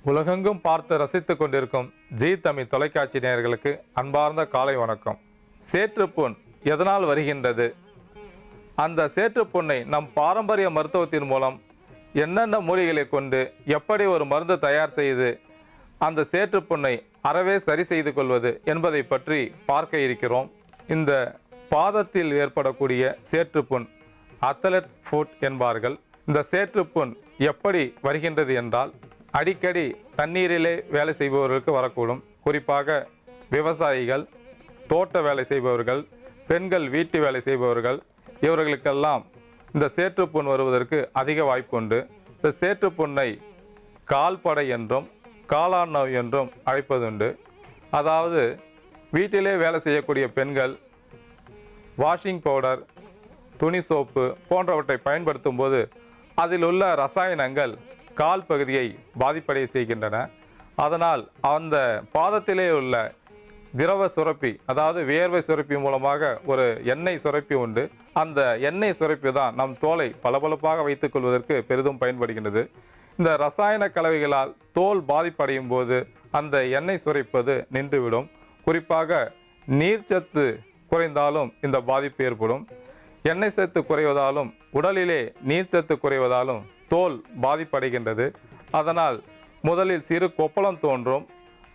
உலகெங்கும் பார்த்து ரசித்துக் கொண்டிருக்கும் ஜி தமிழ் தொலைக்காட்சி நேயர்களுக்கு அன்பார்ந்த காலை வணக்கம். சேற்றுப்புண் எதனால் வருகின்றது? அந்த சேற்றுப்புண்ணை நம் பாரம்பரிய மருத்துவத்தின் மூலம் என்னென்ன மூலிகளை கொண்டு எப்படி ஒரு மருந்து தயார் செய்து அந்த சேற்றுப்புண்ணை அறவே சரி செய்து கொள்வது என்பதை பற்றி பார்க்க இருக்கிறோம். இந்த பாதத்தில் ஏற்படக்கூடிய சேற்றுப்புண் அத்லெட் ஃபுட் என்பார்கள். இந்த சேற்றுப்புண் எப்படி வருகின்றது என்றால், அடிக்கடி தண்ணீரிலே வேலை செய்பவர்களுக்கு வரக்கூடும். குறிப்பாக விவசாயிகள், தோட்ட வேலை செய்பவர்கள், பெண்கள் வீட்டு வேலை செய்பவர்கள், இவர்களுக்கெல்லாம் இந்த சேற்றுப்புண் வருவதற்கு அதிக வாய்ப்பு உண்டு. இந்த சேற்றுப்புண்ணை கால்படை என்றும் காளான் நோய் என்றும் அழைப்பதுண்டு. அதாவது வீட்டிலே வேலை செய்யக்கூடிய பெண்கள் வாஷிங் பவுடர், துணி சோப்பு போன்றவற்றை பயன்படுத்தும் போது அதில் உள்ள ரசாயனங்கள் கால் பகுதியை பாதிப்படைய செய்கின்றன. அதனால் அந்த பாதத்திலே உள்ள திரவ சுரப்பி, அதாவது வியர்வை சுரப்பி மூலமாக ஒரு எண்ணெய் சுரப்பி உண்டு. அந்த எண்ணெய் சுரப்பி தான் நம் தோலை பளபளப்பாக வைத்துக் கொள்வதற்கு பெரிதும் பயன்படுகின்றது. இந்த ரசாயன கலவைகளால் தோல் பாதிப்படையும் போது அந்த எண்ணெய் சுரைப்பது நின்றுவிடும். குறிப்பாக நீர்ச்சத்து குறைந்தாலும் இந்த பாதிப்பு ஏற்படும். எண்ணெய் சத்து குறைவதாலும் உடலிலே நீர்ச்சத்து குறைவதாலும் தோல் பாதிப்படைகின்றது. அதனால் முதலில் சிறு கொப்பளம் தோன்றும்.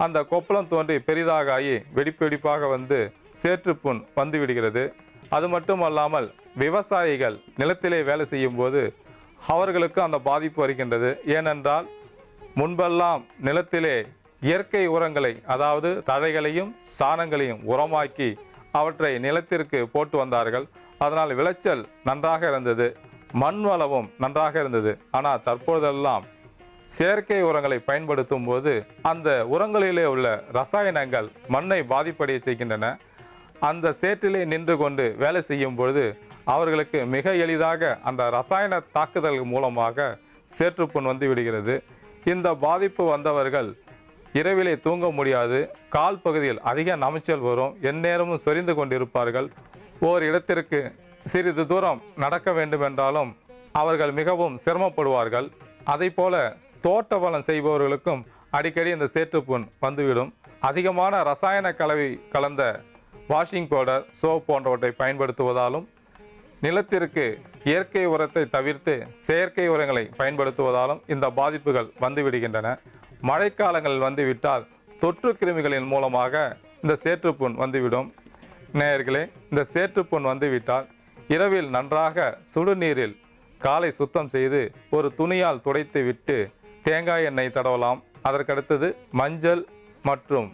அந்த கொப்பளம் தோன்றி பெரிதாக ஆகி வெடிப்பாக வந்து சேற்றுப்புண் வந்து விடுகிறது. அது மட்டுமல்லாமல் விவசாயிகள் நிலத்திலே வேலை செய்யும் போது அவர்களுக்கு அந்த பாதிப்பு வருகின்றது. ஏனென்றால் முன்பெல்லாம் நிலத்திலே இயற்கை உரங்களை, அதாவது தழைகளையும் சாணங்களையும் உரமாக்கி அவற்றை நிலத்திற்கு போட்டு வந்தார்கள். அதனால் விளைச்சல் நன்றாக இருந்தது, மண் வளமும் நன்றாக இருந்தது. ஆனால் தற்போதெல்லாம் செயற்கை உரங்களை பயன்படுத்தும் போது அந்த உரங்களிலே உள்ள ரசாயனங்கள் மண்ணை பாதிப்படைய செய்கின்றன. அந்த சேற்றிலே நின்று கொண்டு வேலை செய்யும் பொழுது அவர்களுக்கு மிக எளிதாக அந்த ரசாயன தாக்குதல் மூலமாக சேற்றுப்புண் வந்து விடுகிறது. இந்த பாதிப்பு வந்தவர்கள் இரவிலே தூங்க முடியாது, கால் பகுதியில் அதிக நமைச்சல் வரும், எந்நேரமும் சொரிந்து கொண்டிருப்பார்கள். ஓர் இடத்திற்கு சிறிது தூரம் நடக்க வேண்டுமென்றாலும் அவர்கள் மிகவும் சிரமப்படுவார்கள். அதை போல தோட்ட வளம் செய்பவர்களுக்கும் அடிக்கடி இந்த சேற்றுப்புண் வந்துவிடும். அதிகமான ரசாயன கலவை கலந்த வாஷிங் பவுடர், சோப் போன்றவற்றை பயன்படுத்துவதாலும், நிலத்திற்கு இயற்கை உரத்தை தவிர்த்து செயற்கை உரங்களை பயன்படுத்துவதாலும் இந்த பாதிப்புகள் வந்துவிடுகின்றன. மழைக்காலங்கள் வந்துவிட்டால் தொற்று கிருமிகளின் மூலமாக இந்த சேற்றுப்புண் வந்துவிடும். நேயர்களே, இந்த சேற்றுப்புண் வந்துவிட்டால் இரவில் நன்றாக சுடுநீரில் காலை சுத்தம் செய்து ஒரு துணியால் துடைத்து விட்டு தேங்காய் எண்ணெய் தடவலாம். அதற்கடுத்தது மஞ்சள் மற்றும்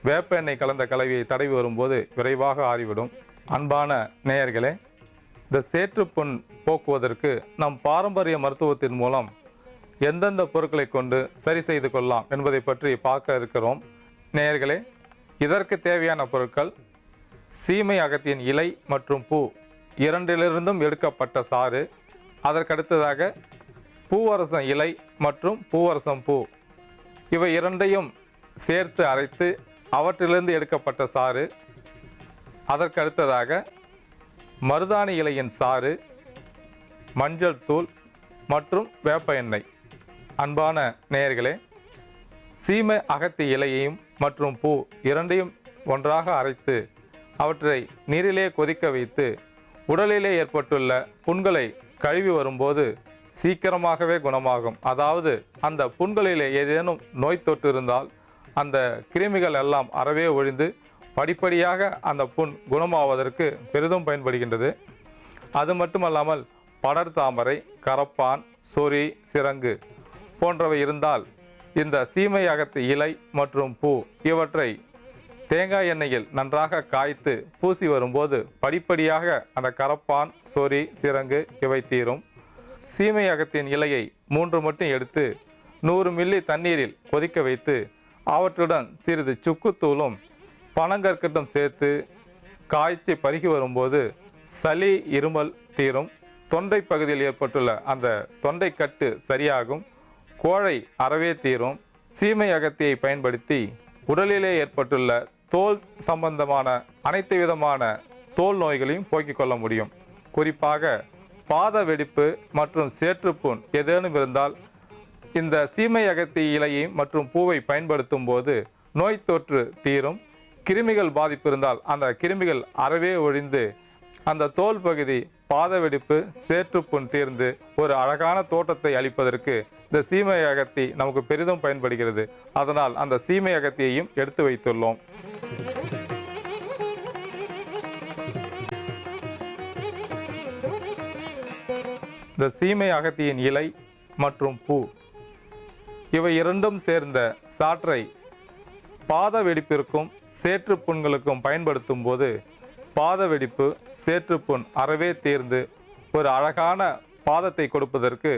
வேப்ப எண்ணெய் கலந்த கலவையை தடவி வரும்போது விரைவாக ஆறிவிடும். அன்பான நேயர்களே, இந்த சேற்றுப்புண் போக்குவதற்கு நம் பாரம்பரிய மருத்துவத்தின் மூலம் எந்தெந்த பொருட்களை கொண்டு சரி செய்து கொள்ளலாம் என்பதை பற்றி பார்க்க இருக்கிறோம். நேயர்களே, இதற்கு தேவையான பொருட்கள்: சீமை அகத்தியின் இலை மற்றும் பூ இரண்டிலிருந்தும் எடுக்கப்பட்ட சாறு, அதற்கடுத்ததாக பூவரசம் இலை மற்றும் பூவரசம் பூ, இவை இரண்டையும் சேர்த்து அரைத்து அவற்றிலிருந்து எடுக்கப்பட்ட சாறு, அதற்கடுத்ததாக மருதாணி இலையின் சாறு, மஞ்சள் தூள் மற்றும் வேப்ப எண்ணெய். அன்பான நேயர்களே, சீமை அகத்தி இலையையும் மற்றும் பூ இரண்டையும் ஒன்றாக அரைத்து அவற்றை நீரிலே கொதிக்க வைத்து உடலிலே ஏற்பட்டுள்ள புண்களை கழுவி வரும்போது சீக்கிரமாகவே குணமாகும். அதாவது அந்த புண்களிலே ஏதேனும் நோய் தொற்று இருந்தால் அந்த கிருமிகள் எல்லாம் அறவே ஒழிந்து படிப்படியாக அந்த புண் குணமாவதற்கு பெரிதும் பயன்படுகின்றது. அது மட்டுமல்லாமல் படர்தாமரை, கரப்பான், சொறி, சிரங்கு போன்றவை இருந்தால் இந்த சீமை அகத்து இலை மற்றும் பூ இவற்றை தேங்காய் எண்ணெயில் நன்றாக காய்த்து பூசி வரும்போது படிப்படியாக அந்த கரப்பான், சொறி, சிரங்கு இவை தீரும். சீமை அகத்தின் இலையை 3 மட்டும் எடுத்து 100 மில்லி தண்ணீரில் கொதிக்க வைத்து அவற்றுடன் சிறிது சுக்குத்தூளும் பனங்கற்கட்டும் சேர்த்து காய்ச்சி பருகி வரும்போது சளி, இருமல் தீரும். தொண்டை பகுதியில் ஏற்பட்டுள்ள அந்த தொண்டை கட்டு சரியாகும். கோழை அறவே தீரும். சீமை அகத்தியை பயன்படுத்தி உடலிலே ஏற்பட்டுள்ள தோல் சம்பந்தமான அனைத்து விதமான தோல் நோய்களையும் போக்கிக் கொள்ள முடியும். குறிப்பாக பாத வெடிப்பு மற்றும் சேற்றுப்புண் ஏதேனும் இருந்தால் இந்த சீமை அகத்தி இலையை மற்றும் பூவை பயன்படுத்தும் போது நோய் தொற்று தீரும். கிருமிகள் பாதிப்பு இருந்தால் அந்த கிருமிகள் அறவே ஒழிந்து அந்த தோல் பகுதி பாத வெடிப்பு சேற்றுப்புண் தீர்ந்து ஒரு அழகான தோட்டத்தை அளிப்பதற்கு இந்த சீமை அகத்தி நமக்கு பெரிதும் பயன்படுகிறது. அதனால் அந்த சீமை அகத்தியையும் எடுத்து வைத்துள்ளோம். இந்த சீமை அகத்தியின் இலை மற்றும் பூ இவை இரண்டும் சேர்ந்த சாற்றை பாத வெடிப்பிற்கும் சேற்றுப்புண்களுக்கும் பயன்படுத்தும் போது பாத வெடிப்பு சேற்றுப்புண் அறவே தீர்ந்து ஒரு அழகான பாதத்தை கொடுப்பதற்கு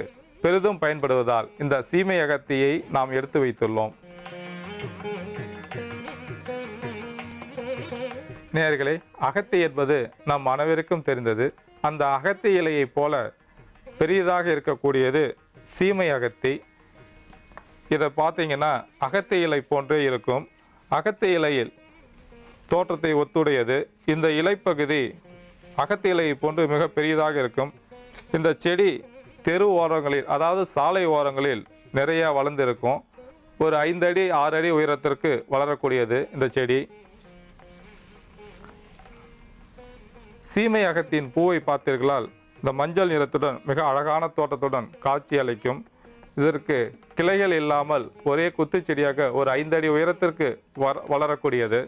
பெரிதும் பயன்படுவதால் இந்த சீமை அகத்தியை நாம் எடுத்து வைத்துள்ளோம். நேயர்களே, அகத்தி என்பது நம் அனைவருக்கும் தெரிந்தது. அந்த அகத்தி இலையைப் போல பெரியதாக இருக்கக்கூடியது சீமை அகத்தி. இதை பார்த்தீங்கன்னா அகத்தி இலை போன்றே இருக்கும். அகத்தி இலையில் தோற்றத்தை ஒத்துடையது. இந்த இலைப்பகுதி அகத்தி இலையை போன்று மிக பெரியதாக இருக்கும். இந்த செடி தெரு ஓரங்களில், அதாவது சாலை ஓரங்களில் நிறைய வளர்ந்திருக்கும். ஒரு 5 அடி 6 அடி உயரத்திற்கு வளரக்கூடியது இந்த செடி. சீமை அகத்தின் பூவை பார்த்தீர்களால் இந்த மஞ்சள் நிறத்துடன் மிக அழகான தோட்டத்துடன் காட்சி அளிக்கும். இதற்கு கிளைகள் இல்லாமல் ஒரே குத்து செடியாக ஒரு 5 அடி உயரத்திற்கு வளரக்கூடியது.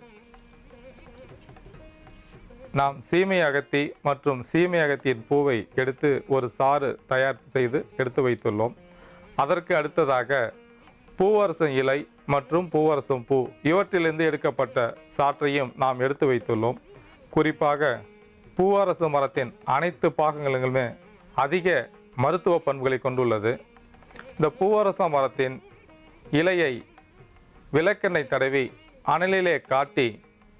நாம் சீமை அகத்தி மற்றும் சீமை அகத்தியின் பூவை எடுத்து ஒரு சாறு தயார் செய்து எடுத்து வைத்துள்ளோம். அதற்கு அடுத்ததாக பூவரசம் இலை மற்றும் பூவரசம் பூ இவற்றிலிருந்து எடுக்கப்பட்ட சாற்றையும் நாம் எடுத்து வைத்துள்ளோம். குறிப்பாக பூவரசு மரத்தின் அனைத்து பாகங்களுமே அதிக மருத்துவ பண்புகளை கொண்டுள்ளது. இந்த பூவரச மரத்தின் இலையை விளக்கெண்ணெய் தடவி அனலிலே காட்டி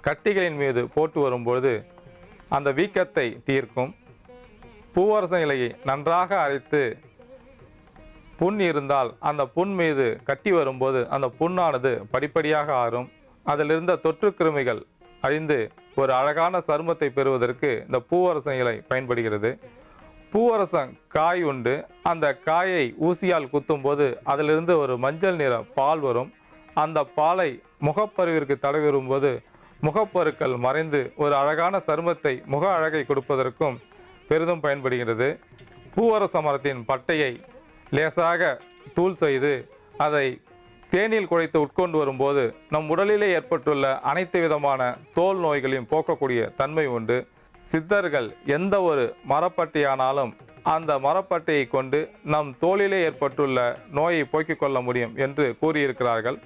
கட்டிகளின் மீது போட்டு வரும்பொழுது அந்த வீக்கத்தை தீர்க்கும். பூவரச இலையை நன்றாக அரைத்து புண் இருந்தால் அந்த புண் மீது கட்டி வரும்போது அந்த புண்ணானது படிப்படியாக ஆறும். அதிலிருந்த தொற்று கிருமிகள் அழிந்து ஒரு அழகான சருமத்தை பெறுவதற்கு இந்த பூவரசம் இலை பயன்படுகிறது. பூவரசம் காய் உண்டு. அந்த காயை ஊசியால் குத்தும் போது அதிலிருந்து ஒரு மஞ்சள் நிற பால் வரும். அந்த பாலை முகப்பருவிற்கு தடவி வரும்போது முகப்பருக்கள் மறைந்து ஒரு அழகான சருமத்தை, முக அழகை கொடுப்பதற்கும் பெரிதும் பயன்படுகிறது. பூவரச மரத்தின் பட்டையை லேசாக தூள் செய்து அதை தேனில் குழைத்து உட்கொண்டு வரும்போது நம் உடலிலே ஏற்பட்டுள்ள அனைத்து விதமான தோல் நோய்களையும் போக்கக்கூடிய தன்மை உண்டு. சித்தர்கள் எந்த ஒரு மரப்பட்டையானாலும் அந்த மரப்பட்டையை கொண்டு நம் தோலிலே ஏற்பட்டுள்ள நோயை போக்கிக் கொள்ள முடியும் என்று கூறியிருக்கிறார்கள்.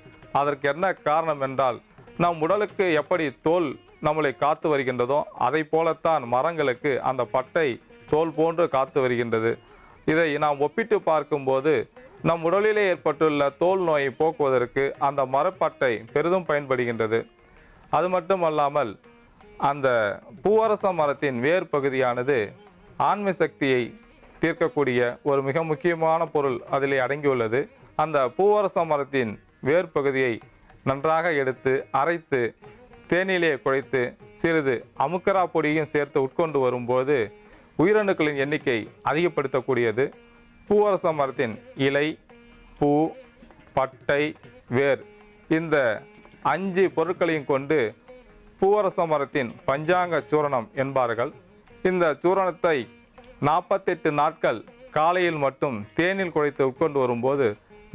அதற்கு என்ன காரணம் என்றால், நம் உடலுக்கு எப்படி தோல் நம்மளை காத்து வருகின்றதோ அதை போலத்தான் மரங்களுக்கு அந்த பட்டை தோல் போன்று காத்து வருகின்றது. இதை நாம் ஒப்பிட்டு பார்க்கும்போது நம் உடலிலே ஏற்பட்டுள்ள தோல் நோயை போக்குவதற்கு அந்த மரப்பட்டை பெரிதும் பயன்படுகின்றது. அது மட்டுமல்லாமல் அந்த பூவரச மரத்தின் வேர் பகுதியானது ஆண்மை சக்தியை தீர்க்கக்கூடிய ஒரு மிக முக்கியமான பொருள் அதிலே அடங்கியுள்ளது. அந்த பூவரச மரத்தின் வேர் பகுதியை நன்றாக எடுத்து அரைத்து தேனிலே குழைத்து சிறிது அமுக்கரா பொடியும் சேர்த்து உட்கொண்டு வரும்போது உயிரணுக்களின் எண்ணிக்கை அதிகப்படுத்தக்கூடியது. பூவரச மரத்தின் இலை, பூ, பட்டை, வேர் இந்த 5 பொருட்களையும் கொண்டு பூவரச மரத்தின் பஞ்சாங்க சூரணம் என்பார்கள். இந்த சூரணத்தை 48 நாட்கள் காலையில் மட்டும் தேனில் குழைத்து உட்கொண்டு வரும்போது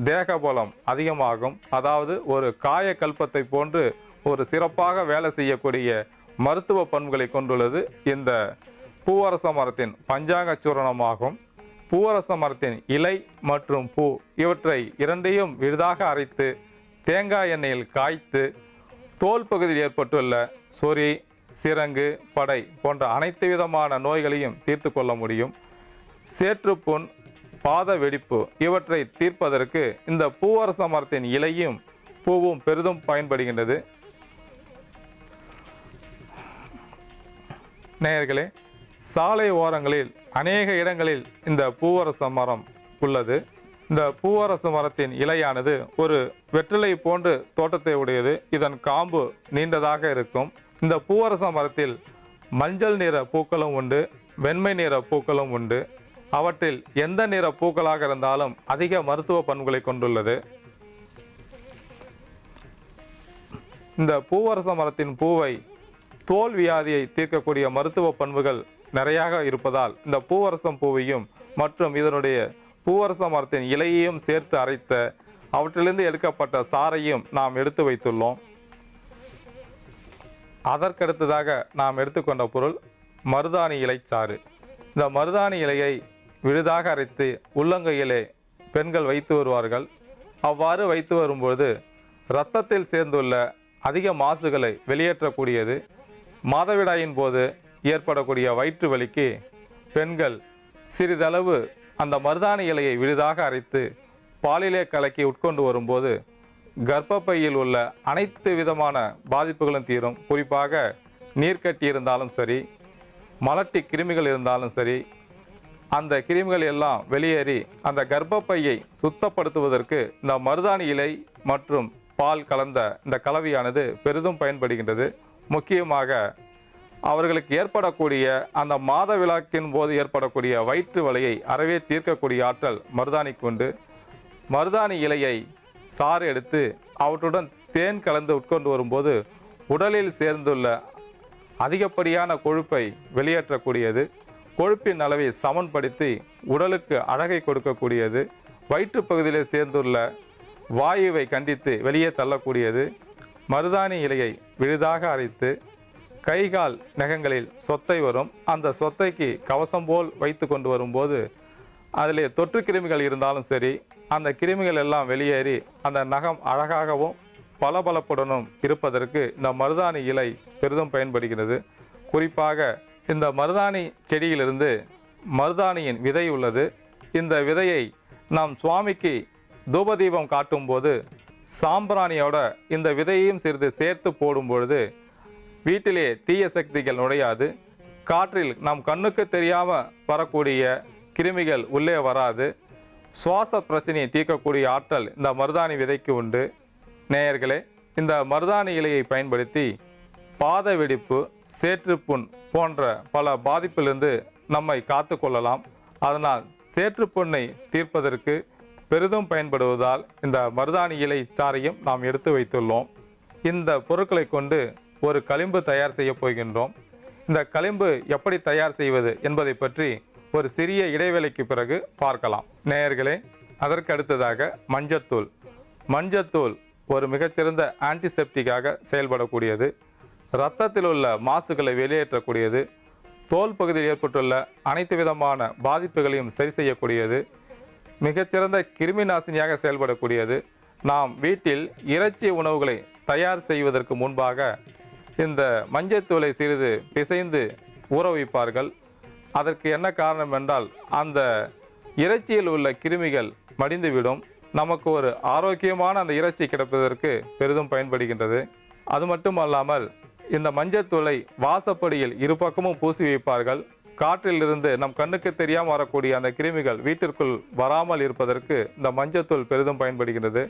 தேகபலம் அதிகமாகும். அதாவது ஒரு காய கல்பத்தை போன்று ஒரு சிறப்பாக வேலை செய்யக்கூடிய மருத்துவ பண்புகளை கொண்டுள்ளது இந்த பூவரச மரத்தின் பஞ்சாங்க சூரணமாகும். பூவரச மரத்தின் இலை மற்றும் பூ இவற்றை இரண்டையும் விழுதாக அரைத்து தேங்காய் எண்ணெயில் காய்த்து தோல் பகுதியில் ஏற்பட்டுள்ள சொறி, சிரங்கு, படை போன்ற அனைத்து விதமான நோய்களையும் தீர்த்து கொள்ள முடியும். சேற்றுப்புண், பாத வெடிப்பு இவற்றை தீர்ப்பதற்கு இந்த பூவரச மரத்தின் இலையும் பூவும் பெரிதும் பயன்படுகின்றது. நேயர்களே, சாலை ஓரங்களில் அநேக இடங்களில் இந்த பூவரச மரம் உள்ளது. இந்த பூவரச மரத்தின் இலையானது ஒரு வெற்றிலை போன்று தோட்டத்தை உடையது. இதன் காம்பு நீண்டதாக இருக்கும். இந்த பூவரச மரத்தில் மஞ்சள் நிற பூக்களும் உண்டு, வெண்மை நிற பூக்களும் உண்டு. அவற்றில் எந்த நிற பூக்களாக இருந்தாலும் அதிக மருத்துவ பண்புகளை கொண்டுள்ளது. இந்த பூவரச மரத்தின் பூவை தோல் வியாதியை தீர்க்கக்கூடிய மருத்துவ பண்புகள் நிறையாக இருப்பதால் இந்த பூவரசம் பூவையும் மற்றும் இதனுடைய பூவரச மரத்தின் இலையையும் சேர்த்து அரைத்த அவற்றிலிருந்து எடுக்கப்பட்ட சாறையும் நாம் எடுத்து வைத்துள்ளோம். அதற்கடுத்ததாக நாம் எடுத்துக்கொண்ட பொருள் மருதாணி இலை சாறு. இந்த மருதாணி இலையை விழுதாக அரைத்து உள்ளங்கையிலே பெண்கள் வைத்து வருவார்கள். அவ்வாறு வைத்து வரும்போது இரத்தத்தில் சேர்ந்துள்ள அதிக மாசுகளை வெளியேற்றக்கூடியது. மாதவிடாயின் போது ஏற்படக்கூடிய வயிற்று வலிக்கு பெண்கள் சிறிதளவு அந்த மருதாணி இலையை விழுதாக அரைத்து பாலிலே கலக்கி உட்கொண்டு வரும்போது கர்ப்பப்பையில் உள்ள அனைத்து விதமான பாதிப்புகளும் தீரும். குறிப்பாக நீர்க்கட்டி இருந்தாலும் சரி, மலட்டி கிருமிகள் இருந்தாலும் சரி, அந்த கிருமிகள் எல்லாம் வெளியேறி அந்த கர்ப்பப்பையை சுத்தப்படுத்துவதற்கு இந்த மருதாணி இலை மற்றும் பால் கலந்த இந்த கலவையானது பெரிதும் பயன்படுகின்றது. முக்கியமாக அவர்களுக்கு ஏற்படக்கூடிய அந்த மாதவிலக்கின் போது ஏற்படக்கூடிய வயிற்று வலியை அறவே தீர்க்கக்கூடிய ஆற்றல் மருதாணிக்கு உண்டு. மருதாணி இலையை சாறு எடுத்து அவற்றுடன் தேன் கலந்து உட்கொண்டு வரும்போது உடலில் சேர்ந்துள்ள அதிகப்படியான கொழுப்பை வெளியேற்றக்கூடியது. கொழுப்பின் அளவை சமன்படுத்தி உடலுக்கு அழகை கொடுக்கக்கூடியது. வயிற்று பகுதியில் சேர்ந்துள்ள வாயுவை கண்டித்து வெளியே தள்ளக்கூடியது. மருதாணி இலையை விழுதாக அரைத்து கைகால் நகங்களில் சொத்தை வரும். அந்த சொத்தைக்கு கவசம் போல் வைத்து கொண்டு வரும்போது அதிலே தொற்று கிருமிகள் இருந்தாலும் சரி, அந்த கிருமிகள் எல்லாம் வெளியேறி அந்த நகம் அழகாகவும் பளபளப்புடனும் இருப்பதற்கு இந்த மருதாணி இலை பெரிதும் பயன்படுகிறது. குறிப்பாக இந்த மருதாணி செடியிலிருந்து மருதாணியின் விதை உள்ளது. இந்த விதையை நாம் சுவாமிக்கு தூபதீபம் காட்டும்போது சாம்பிராணியோட இந்த விதையையும் சிறிது சேர்த்து போடும் பொழுது வீட்டிலே தீய சக்திகள் நுழையாது. காற்றில் நம் கண்ணுக்கு தெரியாமல் வரக்கூடிய கிருமிகள் உள்ளே வராது. சுவாச பிரச்சனையை தீர்க்கக்கூடிய ஆற்றல் இந்த மருதாணி விதைக்கு உண்டு. நேயர்களே, இந்த மருதாணி இலையை பயன்படுத்தி பாத வெடிப்பு, சேற்றுப்புண் போன்ற பல பாதிப்பிலிருந்து நம்மை காத்து கொள்ளலாம். அதனால் சேற்றுப்புண்ணை தீர்ப்பதற்கு பெரிதும் பயன்படுவதால் இந்த மருதாணி இலை சாறையும் நாம் எடுத்து வைத்துள்ளோம். இந்த பொருட்களை கொண்டு ஒரு களிம்பு தயார் செய்ய போகின்றோம். இந்த களிம்பு எப்படி தயார் செய்வது என்பதை பற்றி ஒரு சிறிய இடைவேளைக்கு பிறகு பார்க்கலாம். நேயர்களே, அதற்கு அடுத்ததாக மஞ்சத்தூள். மஞ்சத்தூள் ஒரு மிகச்சிறந்த ஆன்டிசெப்டிக்காக செயல்படக்கூடியது. இரத்தத்தில் உள்ள மாசுகளை வெளியேற்றக்கூடியது. தோல் பகுதியில் ஏற்பட்டுள்ள அனைத்து விதமான பாதிப்புகளையும் சரி செய்யக்கூடியது. மிகச்சிறந்த கிருமி நாசினியாக செயல்படக்கூடியது. நாம் வீட்டில் இறைச்சி உணவுகளை தயார் செய்வதற்கு முன்பாக இந்த மஞ்சத்தூளை சிறிது பிசைந்து ஊற வைப்பார்கள். அதற்கு என்ன காரணம் என்றால் அந்த இறைச்சியில் உள்ள கிருமிகள் மடிந்துவிடும். நமக்கு ஒரு ஆரோக்கியமான அந்த இறைச்சி கிடைப்பதற்கு பெரிதும் பயன்படுகின்றது. அது மட்டும் அல்லாமல் இந்த மஞ்சத்தூளை வாசப்படியில் இரு பக்கமும் பூசி வைப்பார்கள். காற்றிலிருந்து நம் கண்ணுக்கு தெரியாமல் வரக்கூடிய அந்த கிருமிகள் வீட்டிற்குள் வராமல் இருப்பதற்கு இந்த மஞ்சத்தூள் பெரிதும் பயன்படுகின்றது.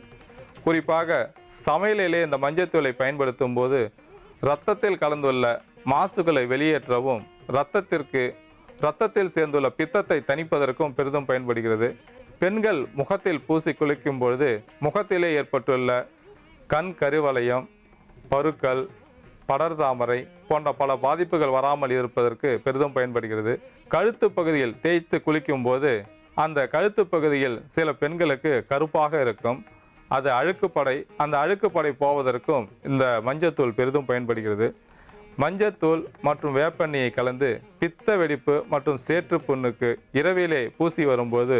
குறிப்பாக சமையலிலே இந்த மஞ்சத்தூளை பயன்படுத்தும் போது இரத்தத்தில் கலந்துள்ள மாசுகளை வெளியேற்றவும் இரத்தத்தில் சேர்ந்துள்ள பித்தத்தை தணிப்பதற்கும் பெரிதும் பயன்படுகிறது. பெண்கள் முகத்தில் பூசி குளிக்கும் பொழுது முகத்திலே ஏற்பட்டுள்ள கண் கருவளையம், பருக்கள், படர்தாமரை போன்ற பல பாதிப்புகள் வராமல் இருப்பதற்கு பெரிதும் பயன்படுகிறது. கழுத்து பகுதியில் தேய்த்து குளிக்கும் போது அந்த கழுத்து பகுதியில் சில பெண்களுக்கு கருப்பாக இருக்கும். அது அழுக்குப்படை. அந்த அழுக்குப்படை போவதற்கும் இந்த மஞ்சத்தூள் பெரிதும் பயன்படுகிறது. மஞ்சத்தூள் மற்றும் வேப்பெண்ணெயை கலந்து பித்த வெடிப்பு மற்றும் சேற்றுப்புண்ணுக்கு இரவிலே பூசி வரும்போது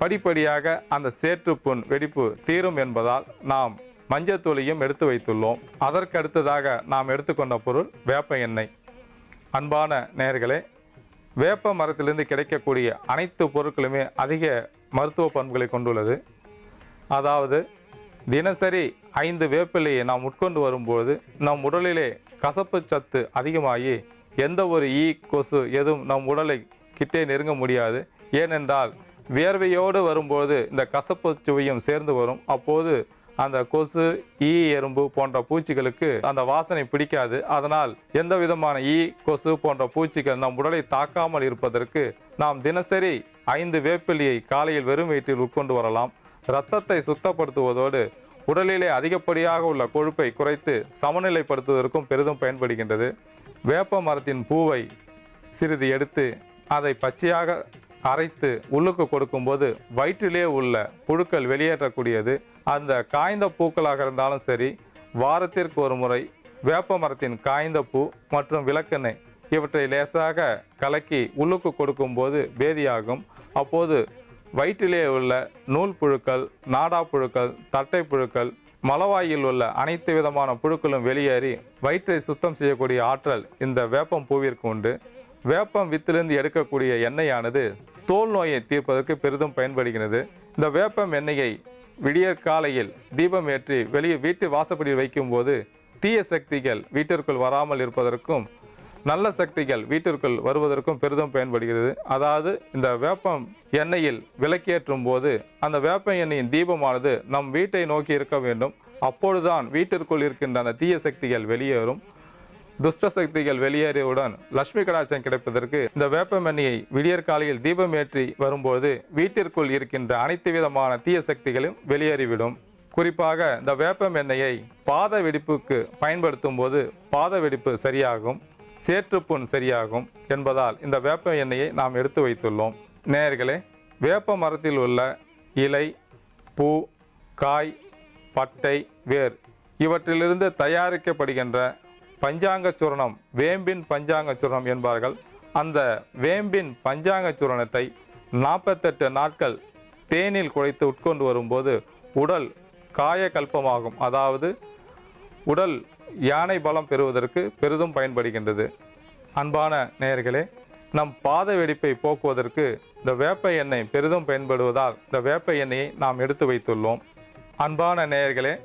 படிப்படியாக அந்த சேற்றுப்புண் வெடிப்பு தீரும் என்பதால் நாம் மஞ்சத்தூளையும் எடுத்து வைத்துள்ளோம். அதற்கு அடுத்ததாக நாம் எடுத்துக்கொண்ட பொருள் வேப்ப எண்ணெய். அன்பான நேயர்களே, வேப்ப மரத்திலிருந்து கிடைக்கக்கூடிய அனைத்து பொருட்களுமே அதிக மருத்துவ பண்புகளை கொண்டுள்ளது. அதாவது தினசரி 5 வேப்பிலையை நாம் உட்கொண்டு வரும்போது நம் உடலிலே கசப்பு சத்து அதிகமாகி எந்த ஒரு ஈ, கொசு எதுவும் நம் உடலை கிட்டே நெருங்க முடியாது. ஏனென்றால் வியர்வையோடு வரும்போது இந்த கசப்பு சுவையும் சேர்ந்து வரும். அப்போது அந்த கொசு, ஈ, எறும்பு போன்ற பூச்சிகளுக்கு அந்த வாசனை பிடிக்காது. அதனால் எந்த விதமான ஈ, கொசு போன்ற பூச்சிகள் நம் உடலை தாக்காமல் இருப்பதற்கு நாம் தினசரி 5 வேப்பிலையை காலையில் வெறும் வயிற்றில் உட்கொண்டு வரலாம். இரத்தத்தை சுத்தப்படுத்துவதோடு உடலிலே அதிகப்படியாக உள்ள கொழுப்பை குறைத்து சமநிலைப்படுத்துவதற்கும் பெரிதும் பயன்படுகின்றது. வேப்ப மரத்தின் பூவை சிறிது எடுத்து அதை பச்சையாக அரைத்து உள்ளுக்கு கொடுக்கும்போது வயிற்றிலே உள்ள புழுக்கள் வெளியேற்றக்கூடியது. அந்த காய்ந்த பூக்களாக இருந்தாலும் சரி, வாரத்திற்கு ஒரு முறை வேப்ப மரத்தின் காய்ந்த பூ மற்றும் விளக்கெண்ணெய் இவற்றை லேசாக கலக்கி உள்ளுக்கு கொடுக்கும்போது பேதியாகும். அப்போது வயிற்றிலே உள்ள நூல் புழுக்கள், நாடா புழுக்கள், தட்டை புழுக்கள், மலவாயில் உள்ள அனைத்து விதமான புழுக்களும் வெளியேறி வயிற்றை சுத்தம் செய்யக்கூடிய ஆற்றல் இந்த வேப்பம் பூவிற்கு உண்டு. வேப்பம் வித்திலிருந்து எடுக்கக்கூடிய எண்ணெயானது தோல் நோயை தீர்ப்பதற்கு பெரிதும் பயன்படுகிறது. இந்த வேப்பம் எண்ணெயை விடியற் காலையில் தீபம் ஏற்றி வெளியே வீட்டு வாசப்படியில் வைக்கும்போது தீய சக்திகள் வீட்டிற்குள் வராமல் இருப்பதற்கும் நல்ல சக்திகள் வீட்டிற்குள் வருவதற்கும் பெரிதும் பயன்படுகிறது. அதாவது இந்த வேப்பம் எண்ணெயில் விளக்கேற்றும் போது அந்த வேப்ப எண்ணெயின் தீபமானது நம் வீட்டை நோக்கி இருக்க வேண்டும். அப்பொழுதுதான் வீட்டிற்குள் இருக்கின்ற அந்த தீய சக்திகள் வெளியேறும். துஷ்ட சக்திகள் வெளியேறியவுடன் லட்சுமி கடாட்சம் கிடைப்பதற்கு இந்த வேப்பம் எண்ணெயை விடியற் காலையில் தீபம் ஏற்றி வரும்போது வீட்டிற்குள் இருக்கின்ற அனைத்து விதமான தீய சக்திகளும் வெளியேறிவிடும். குறிப்பாக இந்த வேப்பம் எண்ணெயை பாத வெடிப்புக்கு பயன்படுத்தும் போது பாத வெடிப்பு சரியாகும், சேற்றுப்புண் சரியாகும் என்பதால் இந்த வேப்ப எண்ணெயை நாம் எடுத்து வைத்துள்ளோம். நேயர்களே, வேப்ப மரத்தில் உள்ள இலை, பூ, காய், பட்டை, வேர் இவற்றிலிருந்து தயாரிக்கப்படுகின்ற பஞ்சாங்க சூரணம் வேம்பின் பஞ்சாங்க சூரணம் என்பார்கள். அந்த வேம்பின் பஞ்சாங்க சூரணத்தை 48 நாட்கள் தேனில் குழைத்து உட்கொண்டு வரும்போது உடல் காயகல்பமாகும். அதாவது உடல் யானை பலம் பெறுவதற்கு பெரிதும் பயன்படுகின்றது. அன்பான நேயர்களே, நம் பாத வெடிப்பை போக்குவதற்கு இந்த வேப்ப எண்ணெய் பெரிதும் பயன்படுவதால் இந்த வேப்ப எண்ணெயை நாம் எடுத்து வைத்துள்ளோம். அன்பான நேயர்களே,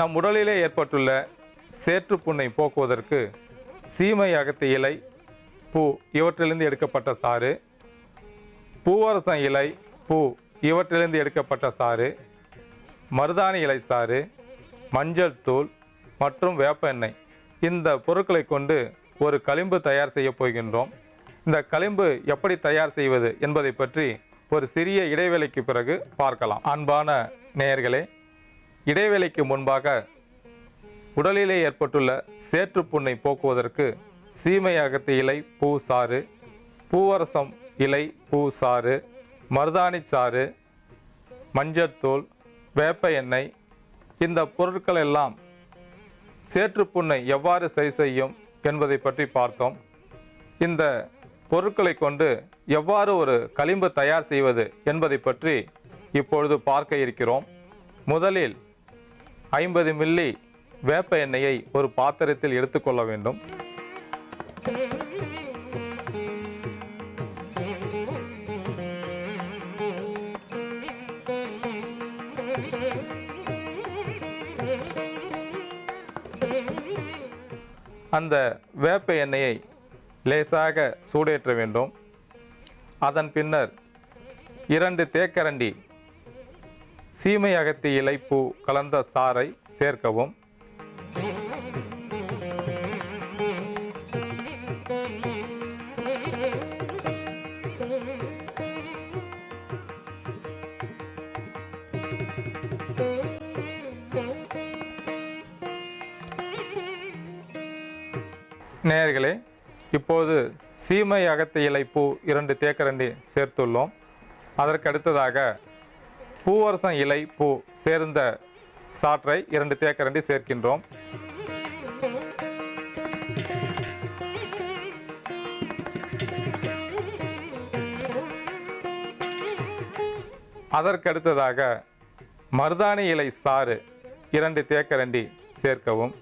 நம் உடலிலே ஏற்பட்டுள்ள சேற்றுப்புண்ணை போக்குவதற்கு சீமை அகத்தி இலை, பூ இவற்றிலிருந்து எடுக்கப்பட்ட சாறு, பூவரசம் இலை, பூ இவற்றிலிருந்து எடுக்கப்பட்ட சாறு, மருதாணி இலை சாறு, மஞ்சள் தூள் மற்றும் வேப்ப எண்ணெய் இந்த பொருட்களை கொண்டு ஒரு களிம்பு தயார் செய்ய போகின்றோம். இந்த களிம்பு எப்படி தயார் செய்வது என்பதை பற்றி ஒரு சிறிய இடைவேளைக்கு பிறகு பார்க்கலாம். அன்பான நேயர்களே, இடைவேளைக்கு முன்பாக உடலிலே ஏற்பட்டுள்ள சேற்றுப்புண்ணை போக்குவதற்கு சீமை அகத்தி இலை, பூ சாறு, பூவரசம் இலை, பூ சாறு, மருதாணி சாறு, மஞ்சத்தூள், வேப்ப எண்ணெய் இந்த பொருட்கள் எல்லாம் சேற்றுப்புண்ணை எவ்வாறு சரி செய்யும் என்பதை பற்றி பார்த்தோம். இந்த பொருட்களை கொண்டு எவ்வாறு ஒரு களிம்பு தயார் செய்வது என்பதை பற்றி இப்பொழுது பார்க்க இருக்கிறோம். முதலில் 50 மில்லி வேப்ப எண்ணெயை ஒரு பாத்திரத்தில் எடுத்துக்கொள்ள வேண்டும். அந்த வேப்ப எண்ணெயை லேசாக சூடேற்ற வேண்டும். அதன் பின்னர் 2 தேக்கரண்டி சீமை அகத்தி இலை, பூ கலந்த சாறை சேர்க்கவும். நேயர்களே, இப்போது சீமை அகத்தி இலை, பூ 2 தேக்கரண்டி சேர்த்துள்ளோம். அதற்கு அடுத்ததாக பூவரசம் இலை, பூ சேர்ந்த சாற்றை 2 தேக்கரண்டி சேர்க்கின்றோம். அதற்கு அடுத்ததாக மருதாணி இலை சாறு 2 தேக்கரண்டி சேர்க்கவும்.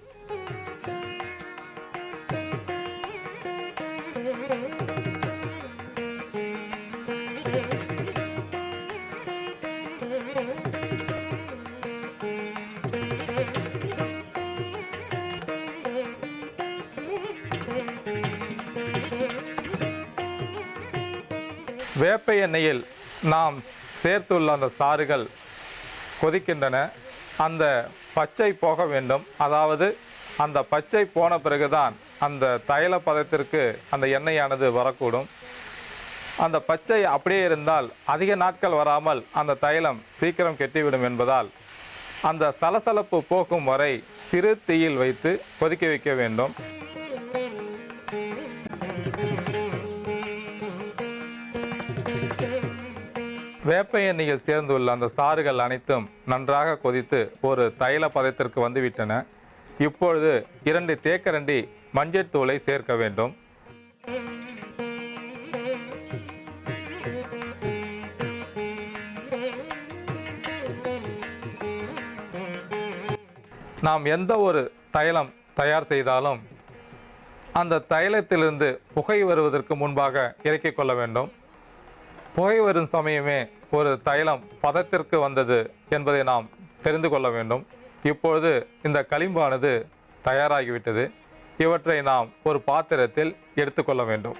வேப்ப எண்ணெயில் நாம் சேர்த்துள்ள அந்த சாறுகள் கொதிக்கின்றன. அந்த பச்சை போக வேண்டும். அதாவது அந்த பச்சை போன பிறகுதான் அந்த தைல பதத்திற்கு அந்த எண்ணெயானது வரக்கூடும். அந்த பச்சை அப்படியே இருந்தால் அதிக நாட்கள் வராமல் அந்த தைலம் சீக்கிரம் கெட்டிவிடும் என்பதால் அந்த சலசலப்பு போக்கும் வரை சிறு தீயில் வைத்து கொதிக்க வைக்க வேண்டும். வேப்ப எண்ணெயில் சேர்ந்துள்ள அந்த சாறுகள் அனைத்தும் நன்றாக கொதித்து ஒரு தைல பதத்திற்கு வந்துவிட்டன. இப்பொழுது 2 தேக்கரண்டி மஞ்சள் தூளை சேர்க்க வேண்டும். நாம் எந்த ஒரு தைலம் தயார் செய்தாலும் அந்த தைலத்திலிருந்து புகை வருவதற்கு முன்பாக இறக்கிக் கொள்ள வேண்டும். புகை வரும் சமயமே ஒரு தைலம் பதத்திற்கு வந்தது என்பதை நாம் தெரிந்து கொள்ள வேண்டும். இப்பொழுது இந்த களிம்பானது தயாராகிவிட்டது. இவற்றை நாம் ஒரு பாத்திரத்தில் எடுத்துக்கொள்ள வேண்டும்.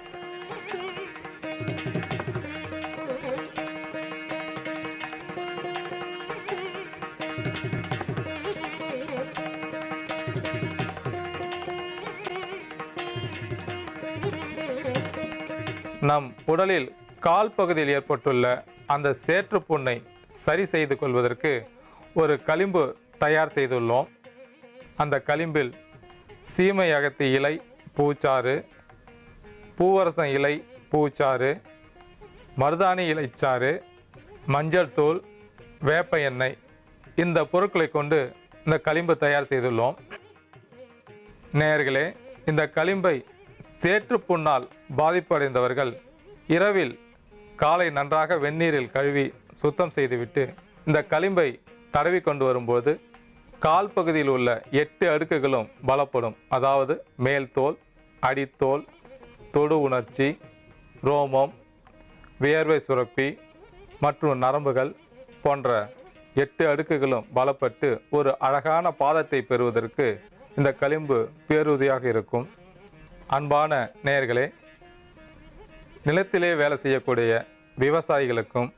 நம் உடலில் கால் பகுதியில் ஏற்பட்டுள்ள அந்த சேற்று புண்ணை சரி செய்து கொள்வதற்கு ஒரு களிம்பு தயார் செய்துள்ளோம். அந்த களிம்பில் சீமை அகத்தி இலை பூச்சாறு, பூவரசம் இலை பூச்சாறு, மருதாணி இலைச்சாறு, மஞ்சள் தூள், வேப்ப எண்ணெய் இந்த பொருட்களை கொண்டு இந்த களிம்பு தயார் செய்துள்ளோம். நேயர்களே, இந்த களிம்பை சேற்று புண்ணால் பாதிப்படைந்தவர்கள் இரவில் காலை நன்றாக வெந்நீரில் கழுவி சுத்தம் செய்துவிட்டு இந்த களிம்பை தடவி கொண்டு வரும்போது கால் பகுதியில் உள்ள 8 அடுக்குகளும் பலப்படும். அதாவது மேல் தோல், அடித்தோல், தொடு உணர்ச்சி, ரோமம், வியர்வை சுரப்பி மற்றும் நரம்புகள் போன்ற 8 அடுக்குகளும் பலப்பட்டு ஒரு அழகான பாதத்தை பெறுவதற்கு இந்த களிம்பு பேருதவியாக இருக்கும். அன்பான நேயர்களே, நிலத்திலே வேலை செய்யக்கூடிய விவசாயிகளுக்கும்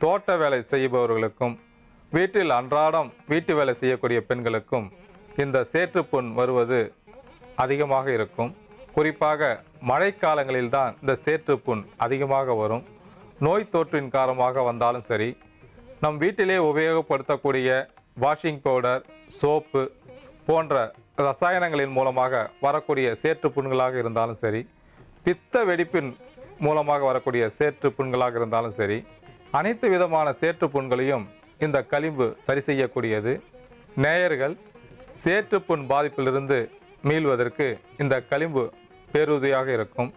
தோட்ட வேலை செய்பவர்களுக்கும் வீட்டில் அன்றாடம் வீட்டு வேலை செய்யக்கூடிய பெண்களுக்கும் இந்த சேற்றுப்புண் வருவது அதிகமாக இருக்கும். குறிப்பாக மழைக்காலங்களில்தான் இந்த சேற்றுப்புண் அதிகமாக வரும். நோய் தொற்றின் காரணமாக வந்தாலும் சரி, நம் வீட்டிலே உபயோகப்படுத்தக்கூடிய வாஷிங் பவுடர், சோப்பு போன்ற ரசாயனங்களின் மூலமாக வரக்கூடிய சேற்றுப்புண்களாக இருந்தாலும் சரி, பித்த வெடிப்பின் மூலமாக வரக்கூடிய சேற்றுப்புண்களாக இருந்தாலும் சரி, அனைத்து விதமான சேற்றுப்புண்களையும் இந்த களிம்பு சரி செய்யக்கூடியது. நேயர்கள் சேற்றுப்புண் பாதிப்பிலிருந்து மீள்வதற்கு இந்த களிம்பு பேருதவியாக இருக்கும்.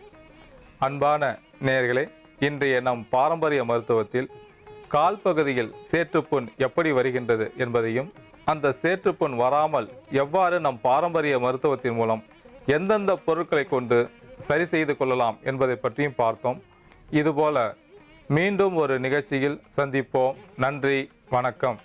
அன்பான நேயர்களே, இன்றைய நம் பாரம்பரிய மருத்துவத்தில் கால் பகுதியில் சேற்றுப்புண் எப்படி வருகின்றது என்பதையும், அந்த சேற்றுப்புண் வராமல் எவ்வாறு நம் பாரம்பரிய மருத்துவத்தின் மூலம் எந்தெந்த பொருட்களை கொண்டு சரி செய்து கொள்ளலாம் என்பதை பற்றியும் பார்த்தோம். இதுபோல மீண்டும் ஒரு நிகழ்ச்சியில் சந்திப்போம். நன்றி, வணக்கம்.